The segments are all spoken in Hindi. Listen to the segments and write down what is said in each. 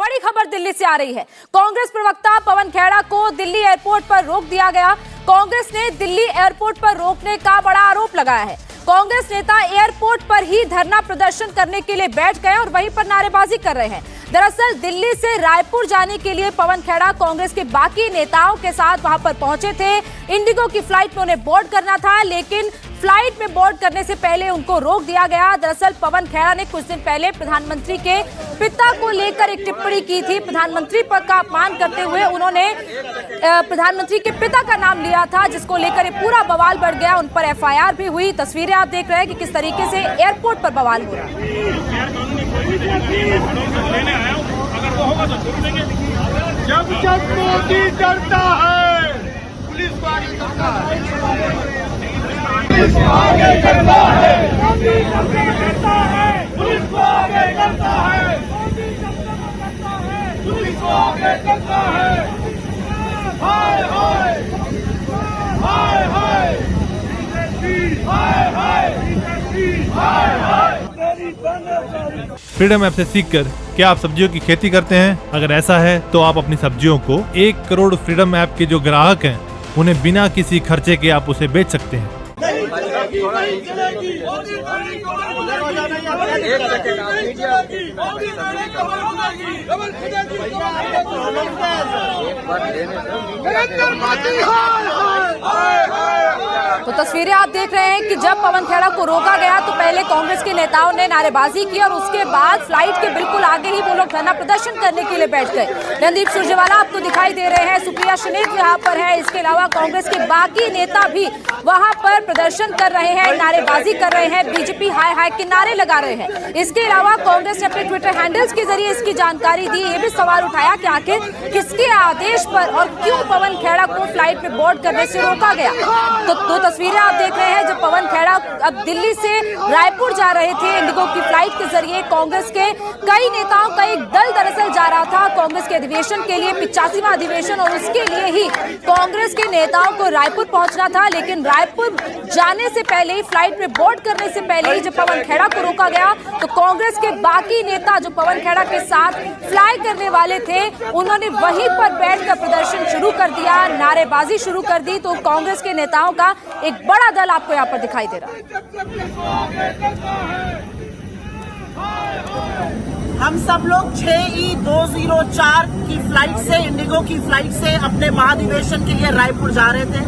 बड़ी खबर दिल्ली से आ रही है। कांग्रेस प्रवक्ता पवन खेड़ा को दिल्ली एयरपोर्ट पर रोक दिया गया। कांग्रेस ने दिल्ली एयरपोर्ट पर रोकने का बड़ा आरोप लगाया है। कांग्रेस नेता एयरपोर्ट पर ही धरना प्रदर्शन करने के लिए बैठ गए और वहीं पर नारेबाजी कर रहे हैं। दरअसल दिल्ली से रायपुर जाने के लिए पवन खेड़ा कांग्रेस के बाकी नेताओं के साथ वहां पर पहुंचे थे। इंडिगो की फ्लाइट में उन्हें बोर्ड करना था, लेकिन फ्लाइट में बोर्ड करने से पहले उनको रोक दिया गया। दरअसल पवन खेड़ा ने कुछ दिन पहले प्रधानमंत्री के पिता को लेकर एक टिप्पणी की थी। प्रधानमंत्री पद का अपमान करते हुए उन्होंने प्रधानमंत्री के पिता का नाम लिया था, जिसको लेकर पूरा बवाल बढ़ गया। उन पर FIR भी हुई। तस्वीरें आप देख रहे हैं कि किस तरीके से एयरपोर्ट पर बवाल हो रहा है। जब जब मोदी डरता है, पुलिस को आगे करता है, पुलिस को आगे करता है, मोदी जब जब करता है, पुलिस को आगे करता है, मोदी जब जब करता है, पुलिस को आगे करता है। हाय हाय हाय हाय हाय हाय हाय। फ्रीडम ऐप से सीखकर क्या आप सब्जियों की खेती करते हैं? अगर ऐसा है तो आप अपनी सब्जियों को 1 करोड़ फ्रीडम ऐप के जो ग्राहक हैं उन्हें बिना किसी खर्चे के आप उसे बेच सकते हैं। तो तस्वीरें आप देख रहे हैं कि जब पवन खेड़ा को रोका गया तो पहले कांग्रेस के नेताओं ने नारेबाजी की और उसके बाद फ्लाइट के बिल्कुल आगे ही वो लोग धरना प्रदर्शन करने के लिए बैठ गए। रणदीप सुरजेवाला आपको दिखाई दे रहे हैं, सुप्रिया श्रीनेत यहाँ पर है। इसके अलावा कांग्रेस के बाकी नेता भी वहां पर प्रदर्शन कर रहे हैं, नारेबाजी कर रहे हैं, बीजेपी हाय हाय के नारे लगा रहे हैं। इसके अलावा कांग्रेस ने अपने ट्विटर हैंडल्स के जरिए इसकी जानकारी दी। ये भी सवाल उठाया कि आखिर किसके आदेश पर और क्यों पवन खेड़ा को फ्लाइट में बोर्ड करने से रोका गया। तो दो तस्वीरें आप देख रहे हैं जब पवन खेड़ा अब दिल्ली से रायपुर जा रहे थे इंडिगो की फ्लाइट के जरिए। कांग्रेस के कई नेताओं का एक दल दरअसल जा रहा था कांग्रेस के अधिवेशन के लिए, 85वां अधिवेशन, और उसके लिए ही कांग्रेस के नेताओं को रायपुर पहुंचना था। लेकिन रायपुर जाने से पहले ही, फ्लाइट में बोर्ड करने से पहले ही जब पवन खेड़ा को रोका गया तो कांग्रेस के बाकी नेता जो पवन खेड़ा के साथ फ्लाई करने वाले थे उन्होंने वहीं पर बैठकर प्रदर्शन शुरू कर दिया, नारेबाजी शुरू कर दी। तो कांग्रेस के नेताओं का एक बड़ा दल आपको यहाँ पर दिखाई दे रहा है। हम सब लोग 6E204 की फ्लाइट से, इंडिगो की फ्लाइट से अपने महाधिवेशन के लिए रायपुर जा रहे थे।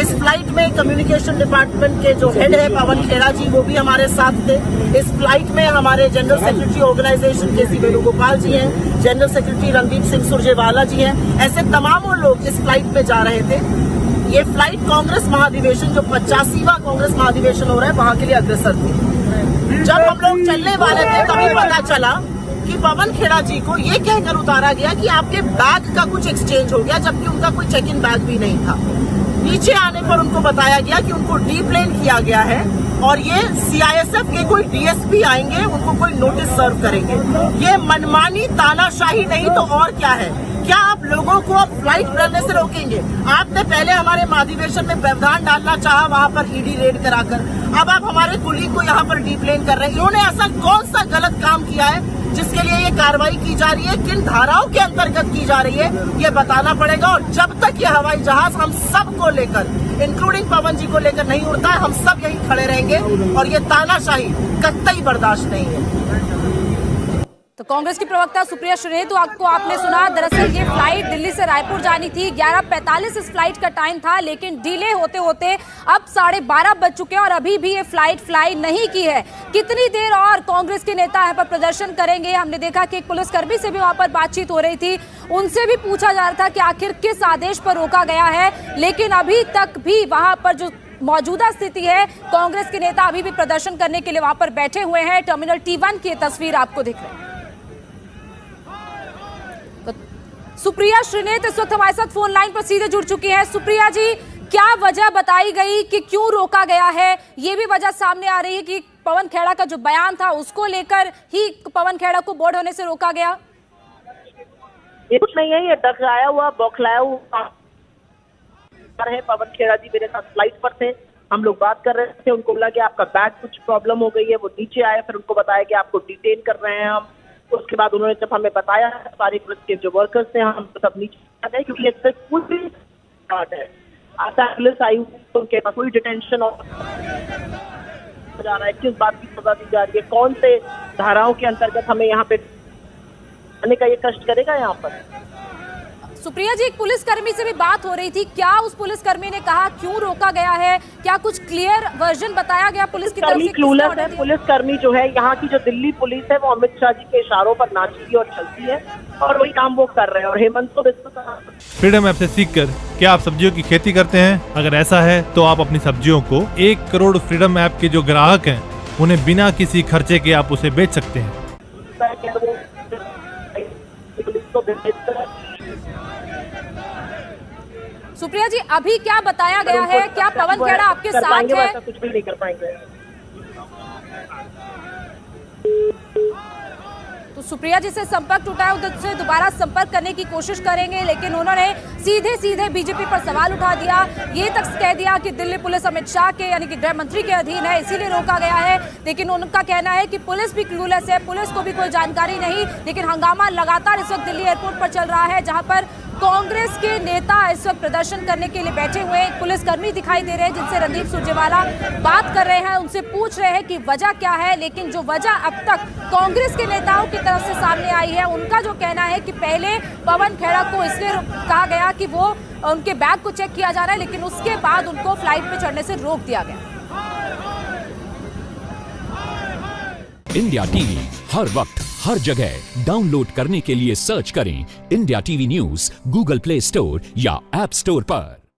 इस फ्लाइट में कम्युनिकेशन डिपार्टमेंट के जो हेड है पवन खेड़ा जी, वो भी हमारे साथ थे। इस फ्लाइट में हमारे general secretary organisation KC Venugopal ji हैं, जनरल सेक्रेटरी रणदीप सिंह सुरजेवाला जी हैं। ऐसे तमाम लोग इस फ्लाइट में जा रहे थे। ये फ्लाइट कांग्रेस महाधिवेशन, जो 85वां कांग्रेस महाधिवेशन हो रहा है, वहां के लिए अग्रसर थी। जब हम लोग चलने वाले थे तभी पता चला कि पवन खेड़ा जी को ये कहकर उतारा गया कि आपके बैग का कुछ एक्सचेंज हो गया, जबकि उनका कोई चेक इन बैग भी नहीं था। नीचे आने पर उनको बताया गया कि उनको डीप्लेन किया गया है और ये CISF के कोई DSP आएंगे, उनको कोई नोटिस सर्व करेंगे। ये मनमानी तानाशाही नहीं तो और क्या है? क्या आप लोगों को अब फ्लाइट करने से रोकेंगे? आपने पहले हमारे महाधिवेशन में व्यवधान डालना चाहा, वहां पर ED रेड कराकर। अब आप हमारे कुलीग को यहाँ पर डीप्लेन कर रहे हैं। इन्होंने ऐसा कौन सा गलत काम किया है जिसके लिए ये कार्रवाई की जा रही है, किन धाराओं के अंतर्गत की जा रही है, ये बताना पड़ेगा। और जब तक ये हवाई जहाज हम सबको लेकर, इंक्लूडिंग पवन जी को लेकर नहीं उड़ता है, हम सब यहीं खड़े रहेंगे और ये तानाशाही कतई बर्दाश्त नहीं है। तो कांग्रेस की प्रवक्ता सुप्रिया श्रीनेत आपको आपने सुना। दरअसल ये फ्लाइट दिल्ली से रायपुर जानी थी, 11:45 इस फ्लाइट का टाइम था, लेकिन डिले होते होते अब 12:30 बज चुके हैं और अभी भी ये फ्लाइट फ्लाई नहीं की है। कितनी देर और कांग्रेस के नेता यहाँ पर प्रदर्शन करेंगे? हमने देखा कि एक पुलिसकर्मी से भी वहां पर बातचीत हो रही थी, उनसे भी पूछा जा रहा था कि आखिर किस आदेश पर रोका गया है, लेकिन अभी तक भी वहां पर जो मौजूदा स्थिति है, कांग्रेस के नेता अभी भी प्रदर्शन करने के लिए वहां पर बैठे हुए हैं। टर्मिनल T1 की तस्वीर आपको दिख रही है। सुप्रिया श्रीनेत इस वक्त हमारे साथ फोन लाइन पर सीधे जुड़ चुकी हैं। सुप्रिया जी, क्या वजह बताई गई कि क्यों रोका गया है? ये भी वजह सामने आ रही है कि पवन खेड़ा का जो बयान था उसको लेकर ही पवन खेड़ा को बोर्ड होने से रोका गया। ये कुछ नहीं है, ये डराया हुआ, बौखलाया हुआ है। पवन खेड़ा जी मेरे साथ फ्लाइट पर थे, हम लोग बात कर रहे थे। उनको बोला कि आपका बैग कुछ प्रॉब्लम हो गई है, वो नीचे आए, फिर उनको बताया कि आपको डिटेन कर रहे हैं हम। उसके बाद उन्होंने जब हमें बताया सारे पुलिस के जो वर्कर्स थे हम सब नीचे आ गए क्योंकि ये पूरी बात है। आता पुलिस आई उनके पास कोई डिटेंशन और जा रहा है, किस बात की सजा दी जा रही है, कौन से धाराओं के अंतर्गत हमें यहाँ पे आने का ये कष्ट करेगा। यहाँ पर सुप्रिया जी, एक पुलिसकर्मी से भी बात हो रही थी, क्या उस पुलिसकर्मी ने कहा क्यों रोका गया है? क्या कुछ क्लियर वर्जन बताया गया पुलिस की तरफ से? क्लूलेस है पुलिसकर्मी जो है, यहाँ की जो दिल्ली पुलिस है वो अमित शाह जी के इशारों पर नाचती और चलती है और वही काम वो कर रहे हैं। और हेमंत तो फ्रीडम ऐप से सीखकर क्या आप सब्जियों की खेती करते हैं? अगर ऐसा है तो आप अपनी सब्जियों को 1 करोड़ फ्रीडम ऐप के जो ग्राहक हैं उन्हें बिना किसी खर्चे के आप उसे बेच सकते हैं। सुप्रिया जी, अभी क्या बताया गया है? क्या पवन खेड़ा आपके साथ है? कुछ भी नहीं कर पाएंगे। तो सुप्रिया जी से संपर्क टूटा है, उधर से दोबारा संपर्क करने की कोशिश करेंगे, लेकिन उन्होंने सीधे सीधे बीजेपी पर सवाल उठा दिया। ये तक कह दिया कि दिल्ली पुलिस अमित शाह के यानी कि गृह मंत्री के अधीन है, इसीलिए रोका गया है। लेकिन उनका कहना है कि पुलिस भी क्लूलेस है, पुलिस को भी कोई जानकारी नहीं। लेकिन हंगामा लगातार इस वक्त दिल्ली एयरपोर्ट पर चल रहा है, जहां पर कांग्रेस के नेता इस वक्त प्रदर्शन करने के लिए बैठे हुए हैं। पुलिसकर्मी दिखाई दे रहे हैं जिनसे रणदीप सुरजेवाला बात कर रहे हैं, उनसे पूछ रहे हैं कि वजह क्या है। लेकिन जो वजह अब तक कांग्रेस के नेताओं की तरफ से सामने आई है, उनका जो कहना है कि पहले पवन खेड़ा को इसलिए कहा गया कि वो उनके बैग को चेक किया जा रहा है, लेकिन उसके बाद उनको फ्लाइट पे चढ़ने से रोक दिया गया। इंडिया टीवी हर वक्त हर जगह डाउनलोड करने के लिए सर्च करें India TV news Google play store या ऐप स्टोर पर।